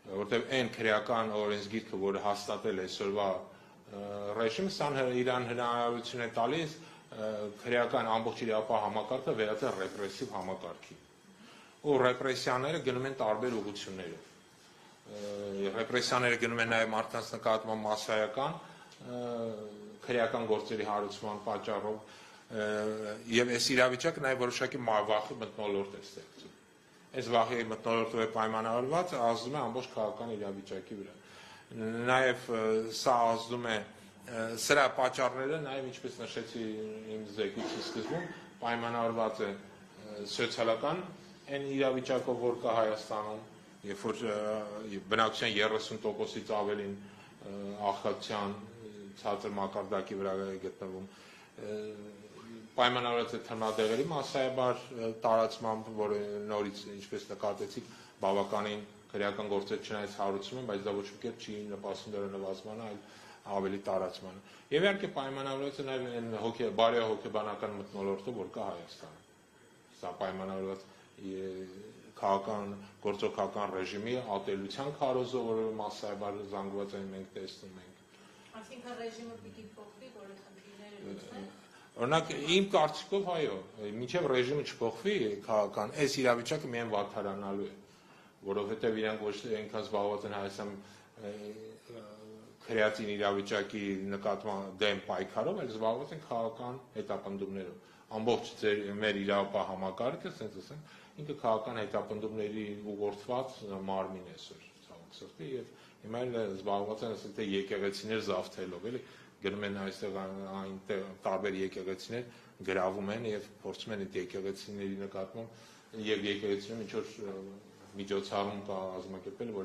որտեղ այն քրեական օրենսգիրքը, որը հաստատել է այսօրվա ռեժիմը, սա իրան հնարավորություն է տալիս քրեական ամբողջ իրավապահ համակարգը վերածել ռեպրեսիվ համակարգի։ Ու ռեպրեսիաները գնում են տարբեր ուղղություններով։ Ռեպրեսիաները գնում են նաև մարդկանց նկատմամբ մասսայական քրեական գործերի հարուցման պատճառով, եւ այս իրավիճակը նաև որոշակի վախի մթնոլորտ է ստեղծում։ Այս վախի մթնոլորտով է պայմանավորված, ազդում է ամբողջ քաղաքական իրավիճակի վրա։ Նաև սա ազդում է սրա պատճառները, նաև ինչպես նշեցի իմ զեկույցի սկզբում, պայմանավորված է սոցիալական այն իրավիճակով, որ կա Հայաստանում, երբ որ բնակչության 30%-ից ավելին աղքատության ցածր մակարդակի վրա է գտնվում, պայմանավորված է թմրադեղերի մասսայաբար տարածմամբ, որը նորից, ինչպես նկատեցիք, բավականին քրեական գործեր չնայած հարուցում են, բայց դա ոչ մի կերպ չի նպաստում դրա նվազմանը, այլ ավելի տարածմանը։ Եվ իհարկե պայմանավորված է նաև այն բարոյահոգեբանական մթնոլորտը, որ կա Հայաստանում։ Սա պայմանավորված գործող քաղաքական ռեժիմի ատելության քարոզով, որը մասսայաբար զանգված այն մենք տեսնում ենք։ Այսինքն ռեժիմը պիտի փոխվի, որը խնդիրները լուծեն։ Օրինակ, իմ կարծիքով այո, մինչև ռեժիմը չփոխվի քաղաքական, այս իրավիճակը միայն վատթարանալու է, որովհետև իրանք ոչ թե այնքան զբաղված են Հայաստան քրեատին իրավիճակի նկատմամբ դեմ պայքարով, այլ զբաղված են քաղաքական հետապնդումներով։ Ամբողջ մեր իրավապահ համակարգը, ասենք ասենք, ինքը քաղաքական հետապնդումների ուղղորդված մարմին է այսօր, ցավոք սրտի, եւ հիմա էլ զբաղված են ասենք թե եկեղեցիներ զավթելով, էլի գնում են այստեղ այնտեղ տարբեր եկեղեցիներ գրավում են եւ փորձում են այդ եկեղեցիների նկատմամբ եւ եկեղեցիներում ինչ որ միջոցառում կազմակերպել, որ